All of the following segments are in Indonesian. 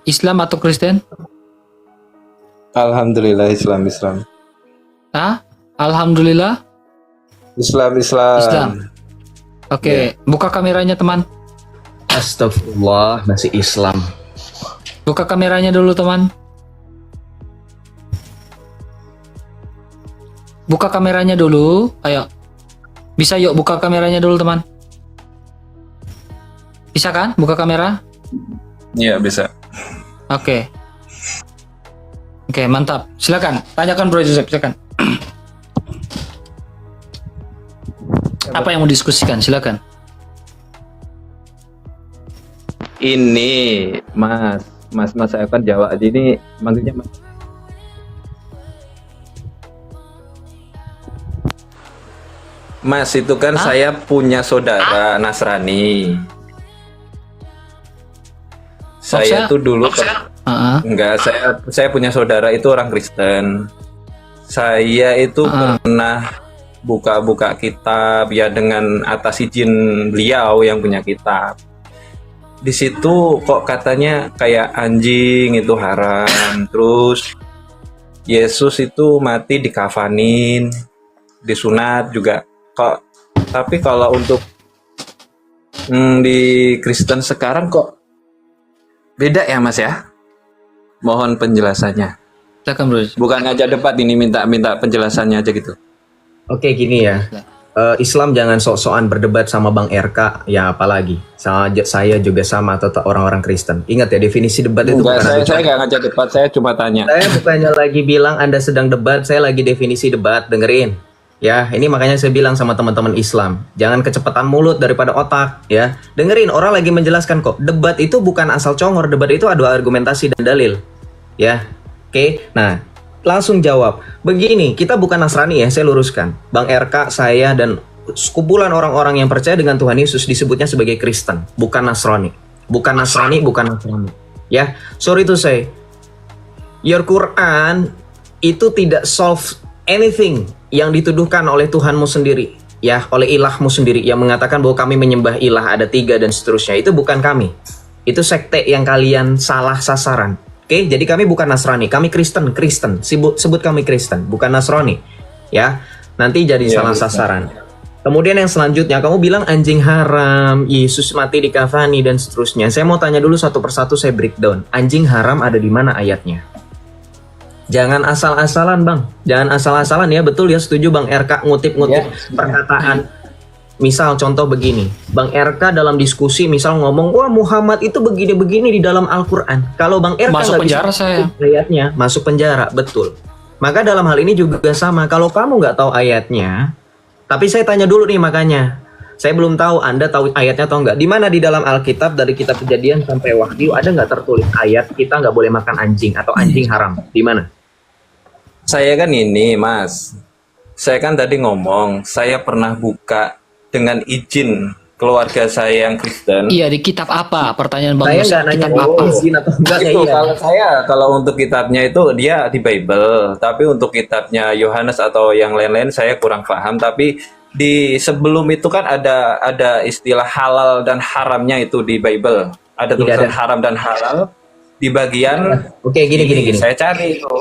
Islam atau Kristen? Alhamdulillah Islam. Ah, alhamdulillah Islam. Islam. Oke, buka kameranya teman. Astagfirullah, masih Islam. Buka kameranya dulu teman. Buka kameranya dulu. Ayo. Bisa yuk buka kameranya dulu teman. Bisa kan? Buka kamera? Iya, bisa. Oke. Oke, mantap. Silakan. Tanyakan Bro Joseph, silakan. Apa yang mau diskusikan? Silakan. Ini Mas saya akan jawab. Ini maksudnya Mas itu kan saya punya saudara Nasrani. Saya tuh dulu enggak, saya punya saudara itu orang Kristen. Saya itu pernah buka kitab ya dengan atas izin beliau yang punya kitab. Di situ kok katanya kayak anjing itu haram. Terus Yesus itu mati dikafanin, disunat juga kok. Tapi kalau untuk di Kristen sekarang kok beda ya Mas ya? Mohon penjelasannya. Silakan Bro. Bukan ngajak debat ini, minta penjelasannya aja gitu. Oke, gini ya. Islam jangan sok-sokan berdebat sama Bang RK, ya apalagi. Saya juga sama atau orang-orang Kristen. Ingat ya, definisi debat itu bukan saya nggak ngajak debat, saya cuma tanya. Saya bukannya lagi bilang Anda sedang debat, saya lagi definisi debat, dengerin. Ya, ini makanya saya bilang sama teman-teman Islam, jangan kecepatan mulut daripada otak, ya. Dengerin, orang lagi menjelaskan kok. Debat itu bukan asal congor, debat itu ada argumentasi dan dalil. Ya. Oke. Nah, langsung jawab. Begini, kita bukan Nasrani ya, saya luruskan. Bang RK, saya dan sekumpulan orang-orang yang percaya dengan Tuhan Yesus disebutnya sebagai Kristen, bukan Nasrani. Bukan Nasrani. Ya, sorry to say. Your Quran itu tidak solve anything yang dituduhkan oleh Tuhanmu sendiri, ya, oleh ilahmu sendiri yang mengatakan bahwa kami menyembah ilah ada 3 dan seterusnya. Itu bukan kami. Itu sekte yang kalian salah sasaran. Oke, jadi kami bukan Nasrani, kami Kristen. Sebut kami Kristen, bukan Nasrani. Ya, nanti jadi salah sasaran. Kemudian yang selanjutnya, kamu bilang anjing haram, Yesus mati di kafani dan seterusnya. Saya mau tanya dulu satu persatu, saya breakdown. Anjing haram ada di mana ayatnya? Jangan asal-asalan Bang, jangan asal-asalan ya. Betul ya, setuju Bang RK ngutip-ngutip perkataan. Misal contoh begini, Bang RK dalam diskusi misal ngomong, wah Muhammad itu begini-begini di dalam Al-Quran. Kalau Bang RK masuk penjara saya. Ayatnya masuk penjara, betul. Maka dalam hal ini juga sama, kalau kamu nggak tahu ayatnya, tapi saya tanya dulu nih makanya. Saya belum tahu Anda tahu ayatnya atau enggak. Di mana di dalam Alkitab dari kitab Kejadian sampai Wahyu ada nggak tertulis ayat kita nggak boleh makan anjing atau anjing haram? Di mana? Saya kan ini Mas, saya kan tadi ngomong, saya pernah buka dengan izin keluarga saya yang Kristen. Iya, di kitab apa? Pertanyaan Bang Saya Yusuf, nggak nanya kitab apa? izin atau enggak. Itu Iya. kalau untuk kitabnya itu dia di Bible, tapi untuk kitabnya Yohanes atau yang lain-lain saya kurang paham. Tapi di sebelum itu kan ada istilah halal dan haramnya itu di Bible. Ada tulisan haram dan halal di bagian. Oke, gini. Saya cari itu.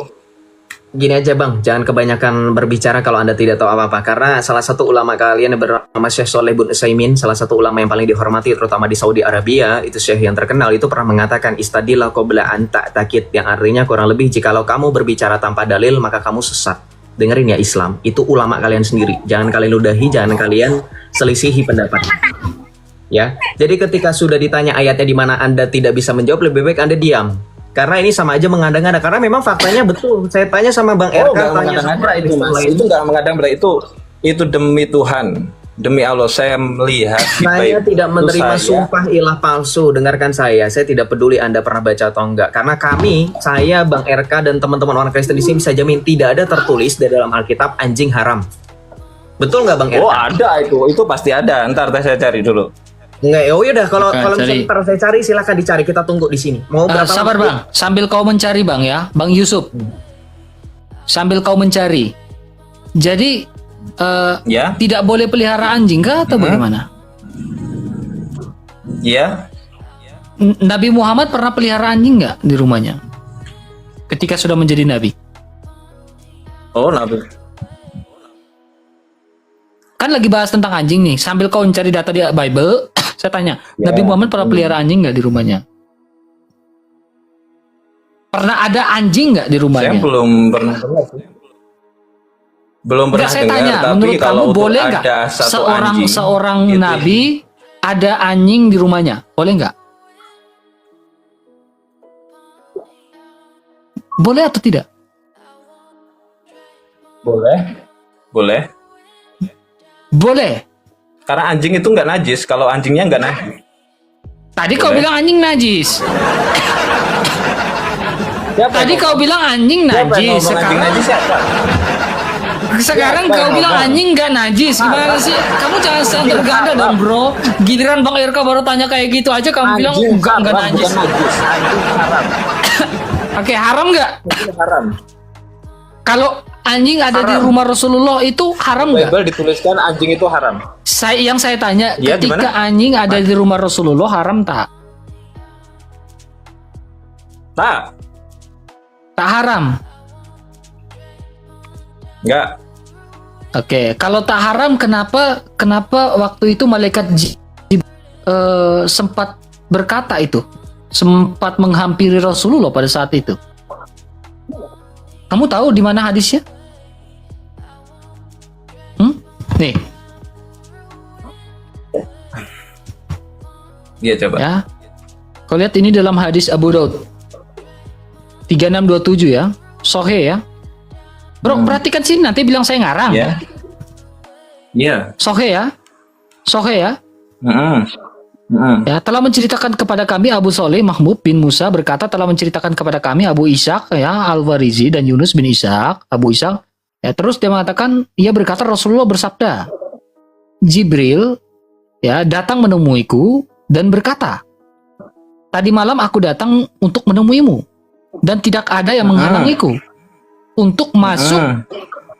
Gini aja Bang, jangan kebanyakan berbicara kalau Anda tidak tahu apa-apa. Karena salah satu ulama kalian yang bernama Syekh Shalih bin Utsaimin, salah satu ulama yang paling dihormati terutama di Saudi Arabia, itu Syekh yang terkenal, itu pernah mengatakan istadillah qabla an ta'takid, yang artinya kurang lebih jikalau kamu berbicara tanpa dalil maka kamu sesat. Dengerin ya Islam, itu ulama kalian sendiri. Jangan kalian ludahi, jangan kalian selisihi pendapat. Ya, jadi ketika sudah ditanya ayatnya di mana Anda tidak bisa menjawab, lebih baik Anda diam. Karena ini sama aja mengada-ngada. Karena memang faktanya betul. Saya tanya sama Bang RK, tanya sama itu Mas. Itu nggak mengada-ngada, itu demi Tuhan, demi Allah saya melihat. Saya tidak menerima sumpah ilah palsu. Dengarkan saya tidak peduli Anda pernah baca atau enggak. Karena saya, Bang RK dan teman-teman orang Kristen di sini bisa jamin tidak ada tertulis di dalam Alkitab anjing haram. Betul nggak Bang RK? Oh ada itu pasti ada. Ntar saya cari dulu. Enggak, ya udah kalau misalnya ntar saya cari silahkan dicari, kita tunggu di sini. Mau berapa sabar lama? Bang, sambil kau mencari Bang ya, Bang Yusuf. Sambil kau mencari. Jadi tidak boleh pelihara anjing kah atau bagaimana? Iya. Nabi Muhammad pernah pelihara anjing nggak di rumahnya? Ketika sudah menjadi nabi. Oh, Nabi. Kan lagi bahas tentang anjing nih. Sambil kau mencari data di Bible, saya tanya, Nabi Muhammad pernah pelihara anjing nggak di rumahnya? Pernah ada anjing nggak di rumahnya? Saya belum pernah dengar sih. Belum pernah Saya dengar, tanya, tapi menurut kalau kamu untuk boleh nggak ada satu anjing, seorang gitu. nabi ada anjing di rumahnya? Boleh nggak? Boleh atau tidak? Boleh. Boleh. Boleh. Karena anjing itu nggak najis. Kalau anjingnya nggak najis. Tadi kau bilang anjing najis. Tadi kau bilang anjing najis. Sekarang kau bilang anjing nggak najis. Gimana sih? Kamu jangan sederhana dong, bro. Giliran Bang Irka baru tanya kayak gitu aja, kamu bilang enggak najis. Oke, haram nggak? Haram. Kalau anjing ada di rumah Rasulullah itu haram nggak? Bible dituliskan anjing itu haram. Yang saya tanya, Ya, ketika gimana? anjing ada di rumah Rasulullah haram tak? Tak. Tak haram. Nggak. Oke, kalau tak haram, kenapa waktu itu malaikat sempat berkata itu, sempat menghampiri Rasulullah pada saat itu? Kamu tahu di mana hadisnya? Nih, Iya coba. ya. Kau lihat ini dalam hadis Abu Daud 3627 ya, Sahih ya. Bro, perhatikan sini, nanti bilang saya ngarang. Ya. Iya. Sahih ya, Sahih ya. Ya, telah menceritakan kepada kami Abu Soleh Mahmud bin Musa berkata telah menceritakan kepada kami Abu Ishaq ya Al-Warizi dan Yunus bin Ishaq, Abu Ishaq. Ya, terus dia mengatakan, ia berkata Rasulullah bersabda, Jibril ya datang menemuiku dan berkata, tadi malam aku datang untuk menemuimu dan tidak ada yang menghalangiku untuk masuk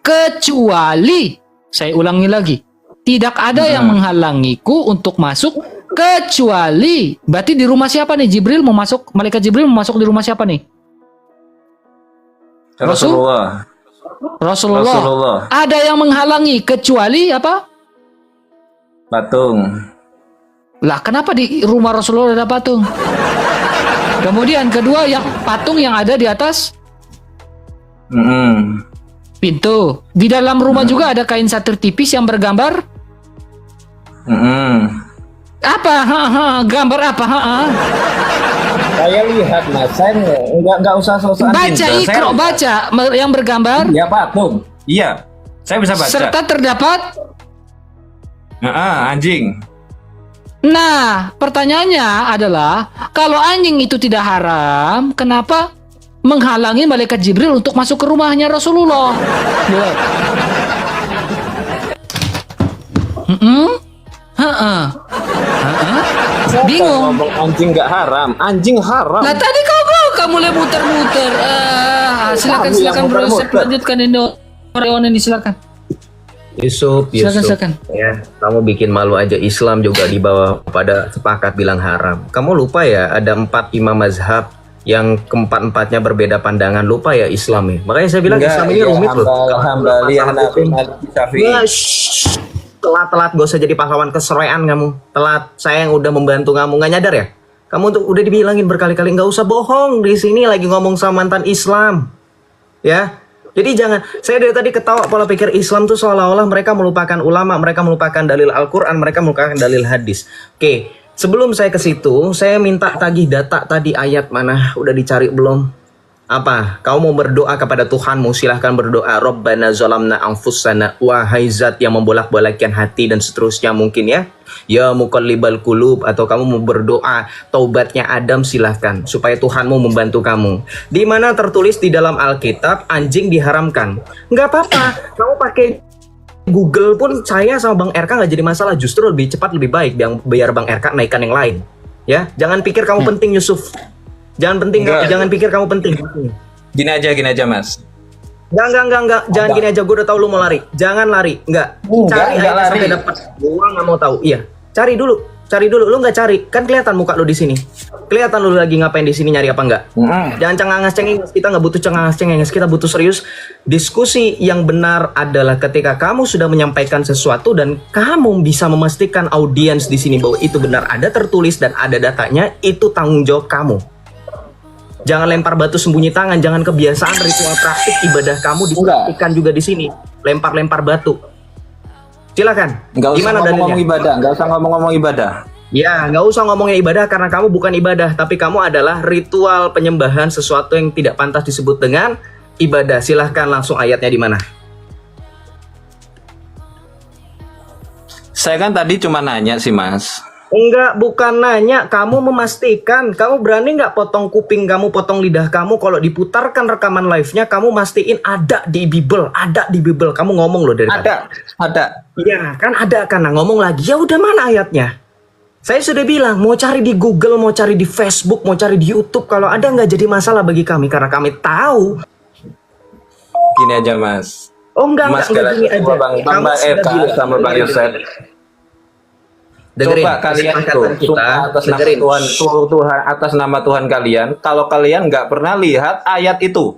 kecuali, saya ulangi lagi, tidak ada yang menghalangiku untuk masuk kecuali, berarti di rumah siapa nih? Jibril mau masuk, malaikat Jibril mau masuk di rumah siapa nih? Rasulullah. Ada yang menghalangi kecuali apa? Patung. Lah kenapa di rumah Rasulullah ada patung? Kemudian kedua, yang patung yang ada di atas pintu. Di dalam rumah juga ada kain satir tipis yang bergambar apa? Gambar apa? Saya lihat mas, saya nggak usah sosokan. Baca Iqra, baca yang bergambar. Iya patung. Iya, saya bisa baca. Serta terdapat. Anjing. Nah, pertanyaannya adalah kalau anjing itu tidak haram, kenapa menghalangi malaikat Jibril untuk masuk ke rumahnya Rasulullah? Bingung. Ngomong anjing nggak haram, anjing haram. Nah tadi kamu mulai muter-muter. Silakan bro, Yusuf, lanjutkan ini silakan. Yusuf, Silakan. ya, kamu bikin malu aja. Islam juga di bawah pada sepakat bilang haram. Kamu lupa ya ada 4 imam mazhab yang keempat-empatnya berbeda pandangan. Lupa ya Islam ya. Makanya saya bilang Islam ini rumit loh. Hambali, Hanafi, Maliki, Syafi'i. Telat gak usah jadi pahlawan keserean kamu. Telat, saya yang udah membantu kamu, nggak nyadar ya? Kamu tuh udah dibilangin berkali-kali nggak usah bohong. Di sini lagi ngomong sama mantan Islam, ya. Jadi jangan, saya dari tadi ketawa pola pikir Islam tuh seolah-olah mereka melupakan ulama, mereka melupakan dalil Al-Quran, mereka melupakan dalil hadis. Oke, sebelum saya ke situ, saya minta tagih data tadi ayat mana, udah dicari belum? Apa? Kau mau berdoa kepada Tuhanmu, silahkan berdoa. Rabbana zalamna anfusana, wahai zat yang membolak-balikkan hati dan seterusnya mungkin ya. Ya muqallibal qulub, atau kamu mau berdoa taubatnya Adam, silahkan supaya Tuhanmu membantu kamu. Di mana tertulis di dalam Alkitab anjing diharamkan. Nggak apa-apa, kamu pakai Google pun saya sama Bang RK nggak jadi masalah. Justru lebih cepat lebih baik biar Bang RK naikkan yang lain. Ya, jangan pikir kamu penting Yusuf. Jangan pikir kamu penting. Gini aja mas. Enggak. Jangan gini aja, gue udah tahu lu mau lari. Jangan lari, enggak. Cari aja sampai dapat. Gua nggak mau tahu. Iya, cari dulu. Cari dulu. Lu nggak cari, kan kelihatan muka lu di sini. Kelihatan lu lagi ngapain di sini, nyari apa enggak? Jangan cengenges-cengenges. Kita nggak butuh cengenges-cengenges. Kita butuh serius. Diskusi yang benar adalah ketika kamu sudah menyampaikan sesuatu dan kamu bisa memastikan audiens di sini bahwa itu benar, ada tertulis dan ada datanya, itu tanggung jawab kamu. Jangan lempar batu sembunyi tangan. Jangan kebiasaan ritual praktik ibadah kamu dipraktikkan juga di sini. Lempar-lempar batu. Silakan. Gimana ngomong ibadah? Nggak usah ngomong-ngomong ibadah. Ya, nggak usah ngomongnya ibadah karena kamu bukan ibadah, tapi kamu adalah ritual penyembahan sesuatu yang tidak pantas disebut dengan ibadah. Silahkan langsung ayatnya di mana? Saya kan tadi cuma nanya sih, Mas. Enggak, bukan nanya. Kamu memastikan. Kamu berani nggak potong kuping kamu, potong lidah kamu kalau diputarkan rekaman live-nya, kamu mastiin ada di Bible, ada di Bible. Kamu ngomong loh dari tadi. Ada. Iya, kan ada kan. Nah, ngomong lagi. Ya udah, mana ayatnya? Saya sudah bilang, mau cari di Google, mau cari di Facebook, mau cari di YouTube. Kalau ada nggak jadi masalah bagi kami. Karena kami tahu. Gini aja, Mas. Oh, enggak gini aja. Bang Eka sama Bang Yosef. Dengerin, coba kalian sumpah atas nama Tuhan, atas nama Tuhan kalian. Kalau kalian nggak pernah lihat ayat itu,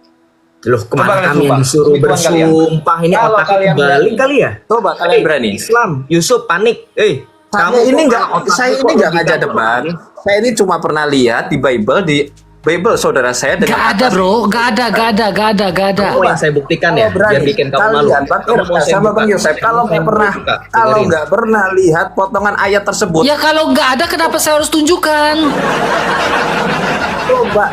loh, kemana kami yang disuruh bersumpah? Ini otak balik kali ya? Coba kalian berani. Islam, Yusuf panik. Kamu ini saya ini nggak ngajak debat. Saya ini cuma pernah lihat di Bible saudara saya. Gak ada bro, gak ada. Oh, yang saya buktikan ya, biar bikin kamu malu. Sama Bang Yosef, kalau nggak pernah lihat potongan ayat tersebut. Ya kalau nggak ada, kenapa saya harus tunjukkan? Coba.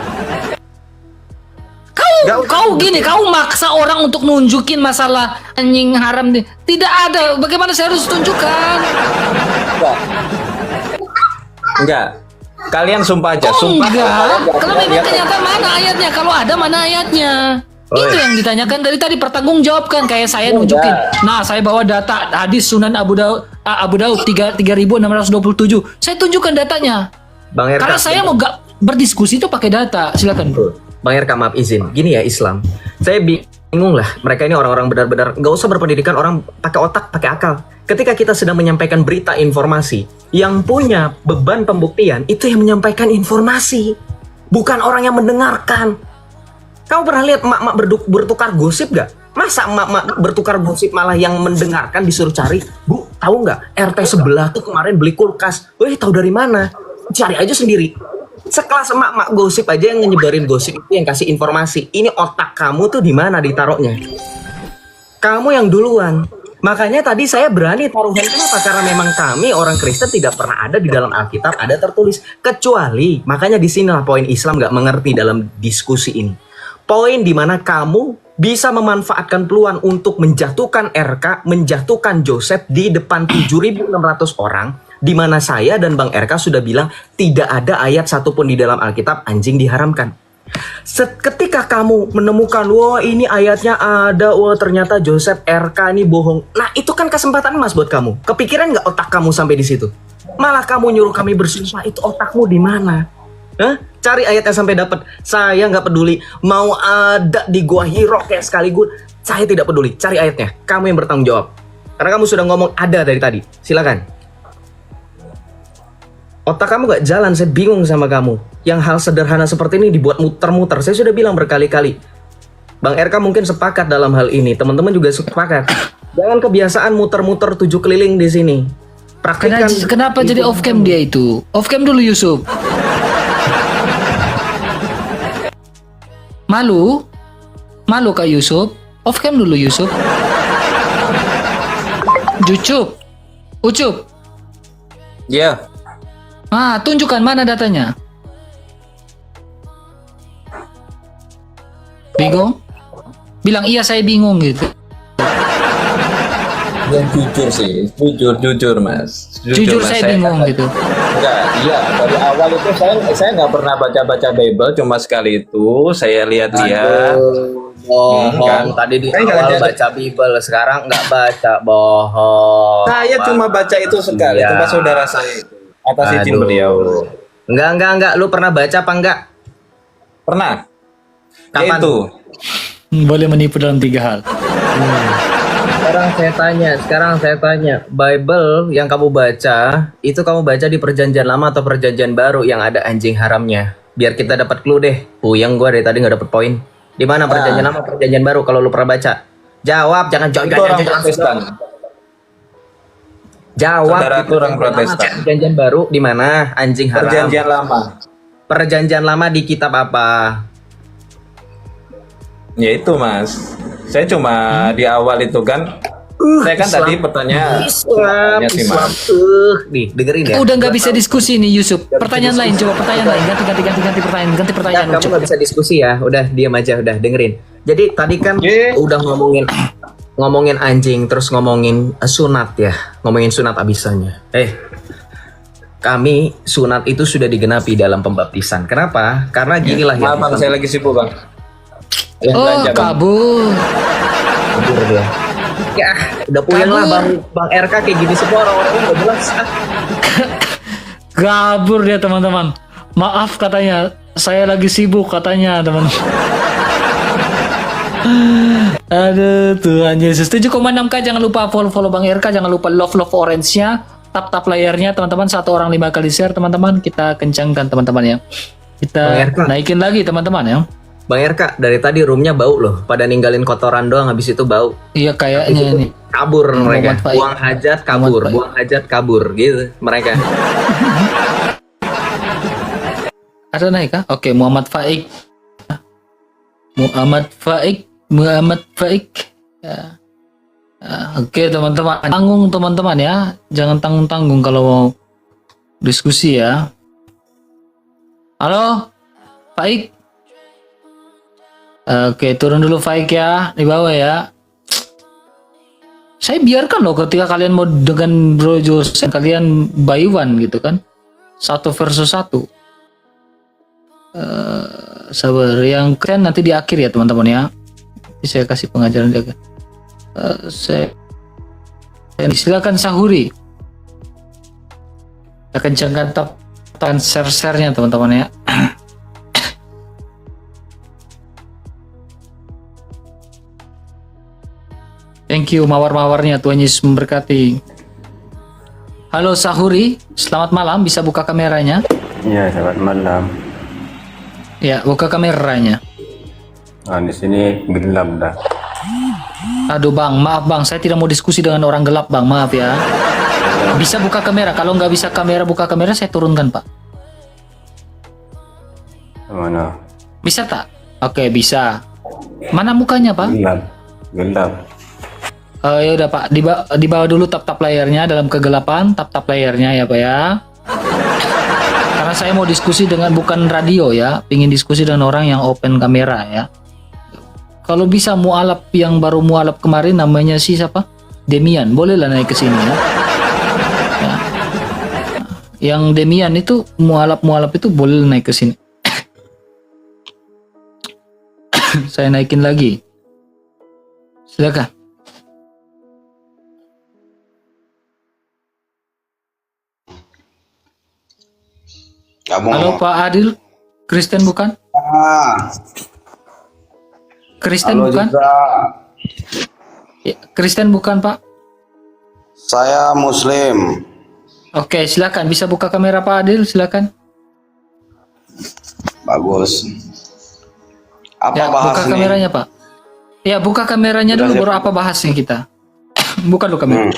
Kau gini, kau maksa orang untuk nunjukin masalah anjing haram nih. Tidak ada, bagaimana saya harus tunjukkan? Enggak. Kalian sumpah aja, sumpah. Kalau memang kenyataan mana ayatnya? Kalau ada mana ayatnya? Itu yang ditanyakan dari tadi, pertanggungjawabkan. Kayak saya nunjukin. Nah, saya bawa data hadis Sunan Abu Daud 3627. Saya tunjukkan datanya. Bang RK, karena saya mau gak berdiskusi itu pakai data. Silakan. Bang RK, maaf izin. Gini ya Islam. Saya bingung lah. Mereka ini orang-orang benar-benar nggak usah berpendidikan, orang pakai otak, pakai akal. Ketika kita sedang menyampaikan berita informasi, yang punya beban pembuktian itu yang menyampaikan informasi, bukan orang yang mendengarkan. Kamu pernah lihat emak-emak bertukar gosip gak? Masa emak-emak bertukar gosip malah yang mendengarkan disuruh cari? Bu, tahu nggak? RT sebelah tuh kemarin beli kulkas. Wih, tahu dari mana? Cari aja sendiri. Sekelas emak-emak gosip aja yang nyebarin gosip itu yang kasih informasi. Ini otak kamu tuh di mana ditaruhnya? Kamu yang duluan. Makanya tadi saya berani taruhan, kenapa? Karena memang kami orang Kristen tidak pernah ada di dalam Alkitab ada tertulis, kecuali, makanya di sinilah poin Islam nggak mengerti dalam diskusi ini. Poin di mana kamu bisa memanfaatkan peluang untuk menjatuhkan RK, menjatuhkan Joseph di depan 7.600 orang, di mana saya dan Bang RK sudah bilang tidak ada ayat satupun di dalam Alkitab anjing diharamkan. Ketika kamu menemukan, wah ini ayatnya ada, wah ternyata Joseph RK ini bohong. Nah itu kan kesempatan emas buat kamu. Kepikiran nggak otak kamu sampai di situ? Malah kamu nyuruh kami bersumpah, itu otakmu di mana? Cari ayatnya sampai dapat. Saya nggak peduli mau ada di gua Hiro kayak sekaligus. Saya tidak peduli. Cari ayatnya. Kamu yang bertanggung jawab. Karena kamu sudah ngomong ada dari tadi. Silakan. Otak kamu gak jalan, saya bingung sama kamu. Yang hal sederhana seperti ini dibuat muter-muter. Saya sudah bilang berkali-kali. Bang RK mungkin sepakat dalam hal ini. Teman-teman juga sepakat. Jangan kebiasaan muter-muter 7 keliling di sini. Praktikan. Kenapa jadi off cam dia itu? Off cam dulu Yusuf. Malu? Malu Kak Yusuf? Off cam dulu Yusuf. Jucup. Ucup. Ya. Tunjukkan mana datanya. Bingung? Bilang iya saya bingung gitu. Yang jujur sih, jujur Mas. Jujur Mas, saya bingung gitu. Enggak, iya dari awal itu saya nggak pernah baca Bible, cuma sekali itu saya lihat-lihat. Bohong, tadi di awal baca Bible, sekarang nggak baca, bohong. Saya cuma baca itu sekali, cuma saudara saya itu. Atas izin beliau. Enggak. Lu pernah baca apa enggak? Pernah. Kapan? Itu. Boleh menipu dalam 3 hal. Sekarang saya tanya, Bible yang kamu baca, itu kamu baca di perjanjian lama atau perjanjian baru yang ada anjing haramnya? Biar kita dapat clue deh. Puyeng gua dari tadi nggak dapet poin. Di mana perjanjian lama, perjanjian baru kalau lu pernah baca? Jawab, jangan Itu orang Protestan. Jawab. Saudara itu orang Protestan. Perjanjian baru di mana? Anjing haram. Perjanjian lama. Perjanjian lama di kitab apa? Ya itu mas. Saya cuma di awal itu kan. Saya kan tadi pertanyaan. Islam. Nih, dengerin ya. Udah nggak bisa diskusi nih Yusuf. Pertanyaan lain, coba pertanyaan lain. Ganti pertanyaan. Ganti pertanyaan. Kamu nggak bisa diskusi ya. Udah diam aja. Udah dengerin. Jadi tadi kan udah ngomongin anjing, terus ngomongin sunat ya. Ngomongin sunat abisanya. Kami sunat itu sudah digenapi dalam pembaptisan. Kenapa? Karena ginilah ya. Maaf bang, saya lagi sibuk bang. Kabur. Kabur dia. Ya, udah puyeng lah bang RK kayak gini semua orang-orangnya nggak jelas. Kabur dia teman-teman. Maaf katanya, saya lagi sibuk katanya teman. Aduh Tuhan Yesus. 7,6K, jangan lupa follow Bang RK, jangan lupa love orange-nya, tap layarnya teman-teman, 1 orang 5 kali share teman-teman, kita kencangkan teman-teman ya. Kita naikin lagi teman-teman ya. Bang RK, dari tadi roomnya bau loh, pada ninggalin kotoran doang, habis itu bau. Iya kayaknya ini. Kabur mereka, buang hajat kabur gitu mereka. Ada naik kah? Oke, Muhammad Faik. Ya. Oke teman-teman, tanggung teman-teman ya, jangan tanggung-tanggung kalau mau diskusi ya. Halo, Faik. Oke, turun dulu Faik ya, di bawah ya. Saya biarkan loh ketika kalian mau dengan Bro Jose, kalian buy one gitu kan, 1 versus 1. Sabar, yang keren nanti di akhir ya teman-teman ya. Saya kasih pengajaran jaga. Saya silakan sahuri. Kita kencangkan tekan share-nya teman-teman ya. Thank you mawar-mawarnya, Tuhan Yesus memberkati. Halo Sahuri, selamat malam, bisa buka kameranya? Iya, selamat malam. Ya, buka kameranya. Di sini gelap dah. Aduh bang, maaf bang, saya tidak mau diskusi dengan orang gelap bang, maaf ya. Bisa buka kamera, kalau nggak bisa buka kamera saya turunkan pak. Mana? Bisa tak? Oke, bisa. Mana mukanya pak? Gelap. Ya udah pak, di bawah dulu tap layarnya dalam kegelapan, tap layarnya ya pak ya. Karena saya mau diskusi dengan bukan radio ya, pingin diskusi dengan orang yang open kamera ya. Kalau bisa mualaf yang baru mualaf kemarin namanya siapa? Demian, bolehlah naik ke sini ya. Ya. Yang Demian itu mualaf itu boleh naik ke sini. Saya naikin lagi. Silakan. Halo Pak Adil, Kristen bukan? Kristen bukan? Ya, Kristen bukan Pak? Saya Muslim. Oke, silakan, bisa buka kamera Pak Adil, silakan. Bagus. Apa ya, bahas buka nih? kameranya Pak. Ya, buka kameranya dulu, baru apa bahasnya kita. Buka dulu kamera.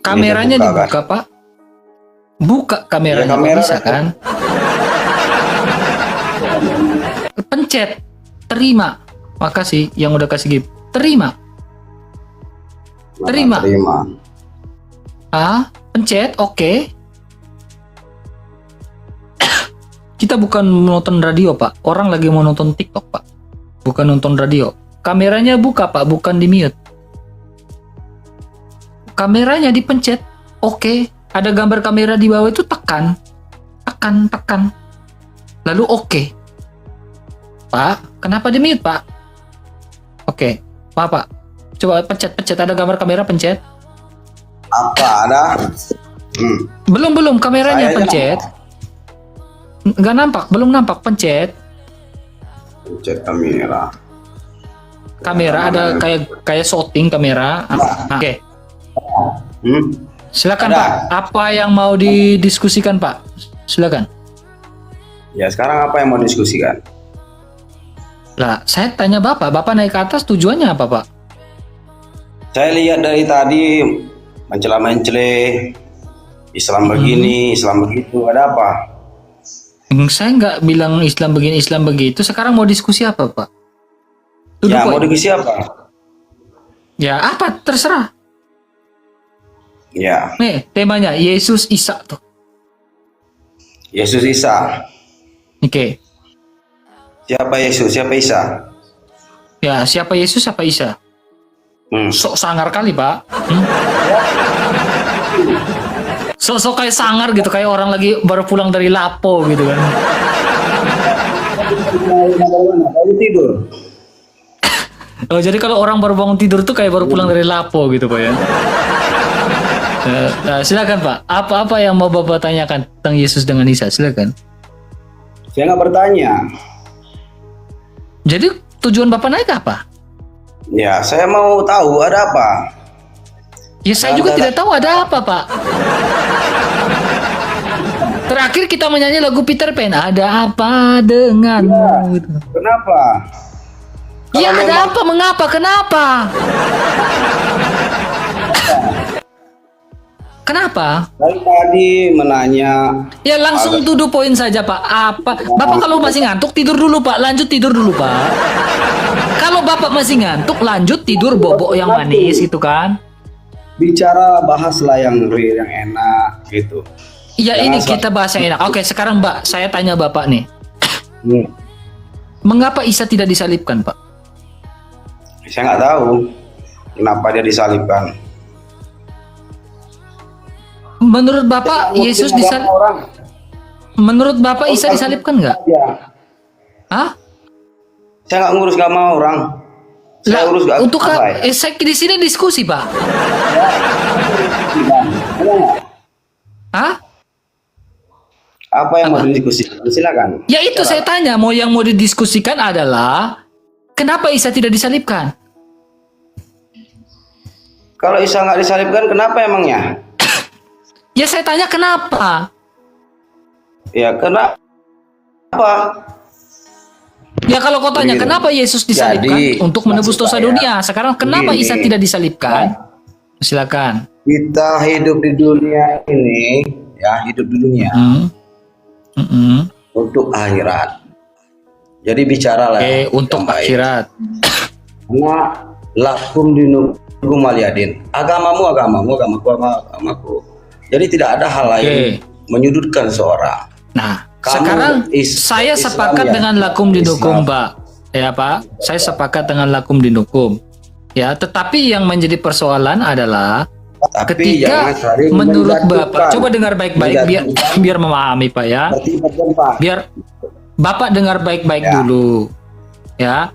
Kameranya dibuka Pak. Buka kameranya, ya, kamera bisa kan? Pencet, terima. Makasih yang udah kasih gift. Terima. Terima. Pencet, oke. Kita bukan menonton radio Pak. Orang lagi mau nonton TikTok Pak. Bukan nonton radio. Kameranya buka Pak, bukan di mute. Kameranya dipencet, oke. Ada gambar kamera di bawah itu tekan. Lalu oke. Pak, kenapa di mute Pak? Oke, Pak. Coba pencet, ada gambar kamera pencet. Apa ada? Belum kameranya pencet. Nggak nampak, belum nampak pencet. Pencet kamera. kamera, ada kayak shooting kamera. Oke. Silakan Ada. Pak. Apa yang mau didiskusikan Pak? Silakan. Ya, sekarang apa yang mau diskusikan? Lah, saya tanya Bapak naik ke atas tujuannya apa Pak? Saya lihat dari tadi mencela-mencela Islam begini, Islam begitu. Ada apa? Saya nggak bilang Islam begini, Islam begitu. Sekarang mau diskusi apa Pak? Ya, mau diskusi apa? Ya, apa? Terserah. Ya, Nih, temanya Yesus Isa tuh. Yesus Isa. Oke. Siapa Yesus? Siapa Isa? Ya, siapa Yesus, siapa Isa? Sok sangar kali, Pak. Sok kayak sangar gitu, kayak orang lagi baru pulang dari Lapo gitu kan. Baru tidur. Oh, jadi kalau orang baru bangun tidur tuh kayak baru pulang dari Lapo gitu, Pak ya. Silakan Pak. Apa yang mau Bapak tanyakan tentang Yesus dengan Isa? Silakan. Saya nggak bertanya. Jadi tujuan Bapak naik apa? Ya, saya mau tahu ada apa. Ya saya juga tidak tahu ada apa Pak. Terakhir kita menyanyi lagu Peter Pan. Ada apa denganmu? Gitu. Kenapa? Ya ada apa? Mengapa? Kenapa? Kenapa? Dari tadi menanya. Ya langsung tuduh poin saja Pak. Apa? Bapak kalau masih ngantuk tidur dulu Pak. Lanjut tidur dulu Pak. Kalau Bapak masih ngantuk lanjut tidur bobok yang manis gitu kan. Bicara bahaslah yang real, yang enak gitu. Iya ini kita bahas yang enak. Oke sekarang Mbak saya tanya Bapak nih. Mengapa Isa tidak disalibkan Pak? Saya nggak tahu kenapa dia disalibkan. Menurut Bapak Yesus disalibkan? Menurut Bapak Isa disalibkan nggak? Ya. Hah? Saya nggak ngurus agama orang. Saya urus gak untuk apa ya? saya di sini diskusi Pak. Hah? Apa yang mau didiskusikan? Silakan. Ya itu saya tanya, yang mau didiskusikan adalah kenapa Isa tidak disalibkan? Kalau Isa nggak disalibkan, kenapa emangnya? Ya saya tanya kenapa? Ya kenapa? Ya kalau kau tanya kenapa Yesus disalibkan untuk menebus dosa dunia, sekarang kenapa Isa tidak disalibkan? Silakan. Kita hidup di dunia ini, ya hidup di dunia untuk akhirat. Jadi bicaralah. Untuk akhirat. Karena lakum dinukum waliyadin. Agamamu, agamaku. Jadi tidak ada hal lain menyudutkan seorang. Nah, sekarang saya sepakat dengan lakum dinukum, Pak. Ya, Pak. Saya sepakat dengan lakum dinukum. Ya, tetapi yang menjadi persoalan adalah ketika menurut Bapak, coba dengar baik-baik biar memahami, Pak ya. Biar Bapak dengar baik-baik dulu. Ya.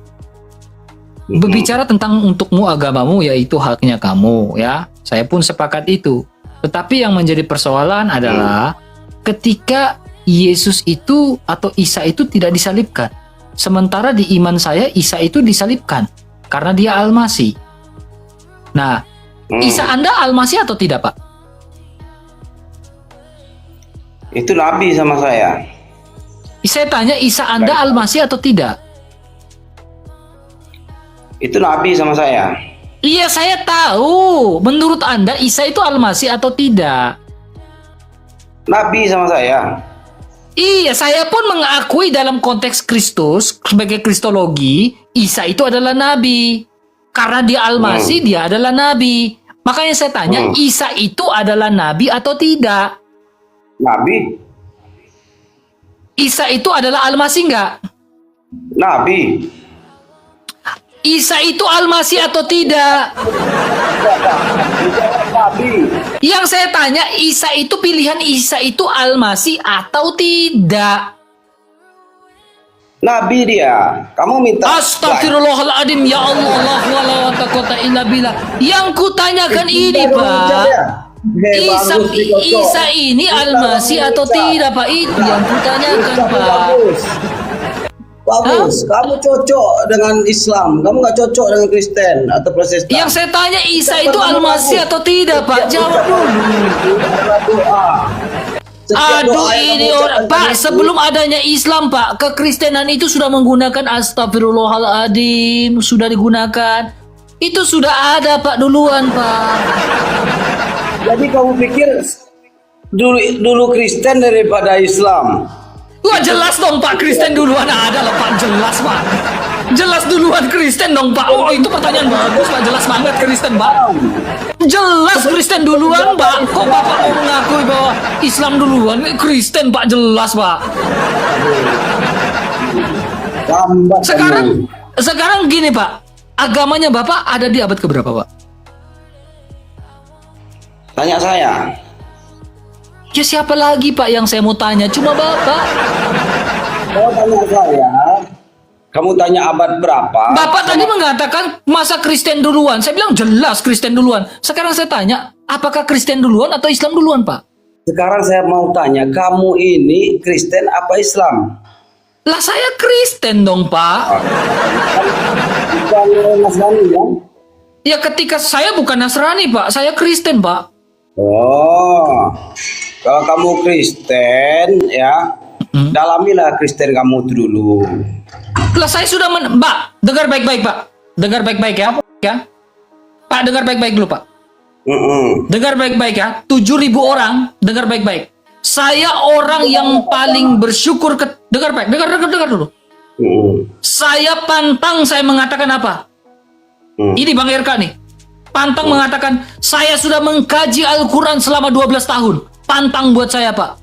Berbicara tentang untukmu agamamu yaitu haknya kamu, ya. Saya pun sepakat itu. Tetapi yang menjadi persoalan adalah ketika Yesus itu atau Isa itu tidak disalibkan. Sementara di iman saya Isa itu disalibkan karena dia almasi. Nah, Isa Anda almasi atau tidak, Pak? Itu nabi sama saya. Saya tanya Isa Anda almasi atau tidak? Itu nabi sama saya. Iya, saya tahu. Menurut Anda Isa itu almasi atau tidak? Nabi sama saya. Iya, saya pun mengakui dalam konteks Kristus sebagai kristologi, Isa itu adalah nabi. Karena dia almasi, dia adalah nabi. Makanya saya tanya, Isa itu adalah nabi atau tidak? Nabi. Isa itu adalah almasi enggak? Nabi. Isa itu almasi atau tidak? Nabi. Yang saya tanya, Isa itu pilihan Isa itu almasi atau tidak? Nabi dia. Kamu minta. Astagfirullahaladzim, ya Allah, la quwwata illa billah. Yang kutanyakan ini, Pak. Isa ini almasi atau tidak, Pak? Itu yang kutanyakan, Pak. Bagus, kamu cocok dengan Islam, kamu nggak cocok dengan Kristen atau Protestan. Yang saya tanya Isa itu Al-Masih atau tidak, Pak? Jawab dulu. Doa. Setiap Aduh, doa yang ini kamu orang, ucapkan Pak, itu, sebelum adanya Islam, Pak, kekristenan itu sudah menggunakan astagfirullahaladzim, sudah digunakan. Itu sudah ada, Pak, duluan, Pak. jadi kamu pikir dulu Kristen daripada Islam? Wah, jelas dong, Pak, Kristen duluan ada lah, Pak, jelas, Pak. Jelas duluan Kristen dong, Pak. Oh, itu pertanyaan bagus, Pak. Jelas banget Kristen, Pak. Jelas Kristen duluan, Pak. Kok Bapak mau mengakui bahwa Islam duluan? Kristen, Pak, jelas, Pak. Lambat kamu. Sekarang gini, Pak. Agamanya Bapak ada di abad keberapa, Pak? Tanya saya. Ya siapa lagi, Pak, yang saya mau tanya? Cuma Bapak. Kalau tanya saya, kamu tanya abad berapa? Bapak tadi mengatakan masa Kristen duluan. Saya bilang jelas Kristen duluan. Sekarang saya tanya, apakah Kristen duluan atau Islam duluan, Pak? Sekarang saya mau tanya, kamu ini Kristen apa Islam? Lah saya Kristen dong, Pak. Bukan Nasrani ya? Ya ketika saya bukan Nasrani, Pak. Saya Kristen, Pak. Oh, kalau kamu Kristen ya, dalamilah Kristen kamu itu dulu. Lah saya sudah Mbak, dengar baik-baik, Pak. Dengar baik-baik ya. Ya. Pak, dengar baik-baik dulu, Pak. Dengar baik-baik ya. 7.000 orang, dengar baik-baik. Saya orang yang paling bersyukur dengar baik, dengar dulu. Saya pantang saya mengatakan apa? Ini Bang RK nih. Pantang mengatakan saya sudah mengkaji Al-Quran selama 12 tahun. Pantang buat saya, Pak.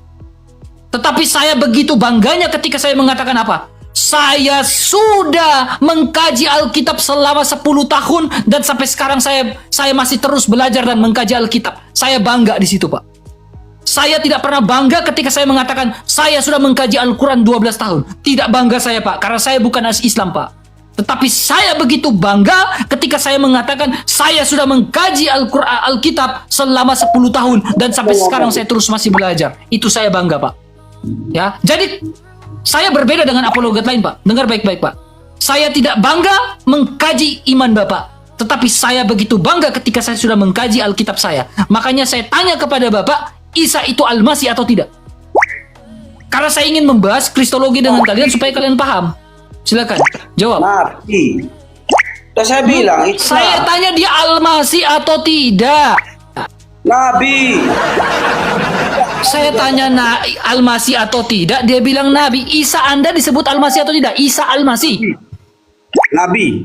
Tetapi saya begitu bangganya ketika saya mengatakan apa? Saya sudah mengkaji Alkitab selama 10 tahun dan sampai sekarang saya masih terus belajar dan mengkaji Alkitab. Saya bangga di situ, Pak. Saya tidak pernah bangga ketika saya mengatakan saya sudah mengkaji Al-Quran 12 tahun. Tidak bangga saya, Pak, karena saya bukan Islam, Pak. Tetapi saya begitu bangga ketika saya mengatakan saya sudah mengkaji Alkitab selama 10 tahun dan sampai sekarang saya terus masih belajar. Itu saya bangga, Pak. Ya, jadi saya berbeda dengan apologet lain, Pak. Dengar baik-baik, Pak. Saya tidak bangga mengkaji iman Bapak, tetapi saya begitu bangga ketika saya sudah mengkaji Alkitab saya. Makanya saya tanya kepada Bapak, Isa itu Al-Masih atau tidak? Karena saya ingin membahas kristologi dengan kalian supaya kalian paham. Silakan, jawab. Nabi. Sudah saya bilang itu. Saya tanya dia Al-Masih atau tidak? Nabi. Saya tanya Al-Masih atau tidak, dia bilang Nabi. Isa Anda disebut Al-Masih atau tidak? Isa Al-Masih. Nabi.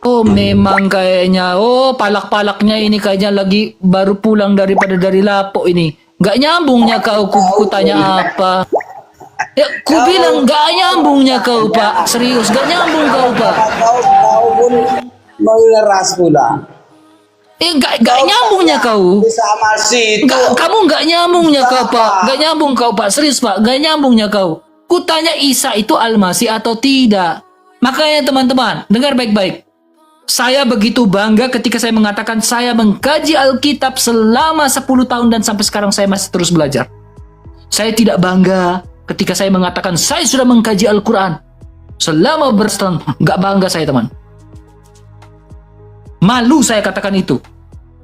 Oh, memang kayaknya. Oh, palak-palaknya ini kayaknya lagi baru pulang dari Lapo ini. Gak nyambungnya kau, ku tanya apa? Ya, ku bilang gak nyambungnya kau, Pak. Serius, gak nyambung kau, Pak. Kau pun mengeras pula. Gak nyambungnya kau. Isa Masih itu. Kamu gak nyambungnya kau, Pak. Gak nyambung kau, Pak. Serius, Pak. Gak nyambungnya kau. Ku tanya Isa itu Al-Masih atau tidak. Makanya teman-teman, dengar baik-baik. Saya begitu bangga ketika saya mengatakan saya mengkaji Alkitab selama 10 tahun dan sampai sekarang saya masih terus belajar. Saya tidak bangga ketika saya mengatakan saya sudah mengkaji Al-Quran selama bertahun. Gak bangga saya, teman. Malu saya katakan itu.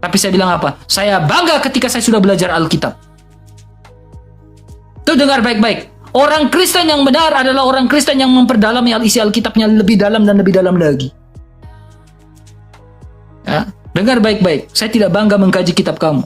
Tapi saya bilang apa? Saya bangga ketika saya sudah belajar Alkitab. Tuh, dengar baik-baik. Orang Kristen yang benar adalah orang Kristen yang memperdalam isi Alkitabnya lebih dalam dan lebih dalam lagi. Ya, dengar baik-baik. Saya tidak bangga mengkaji kitab kamu.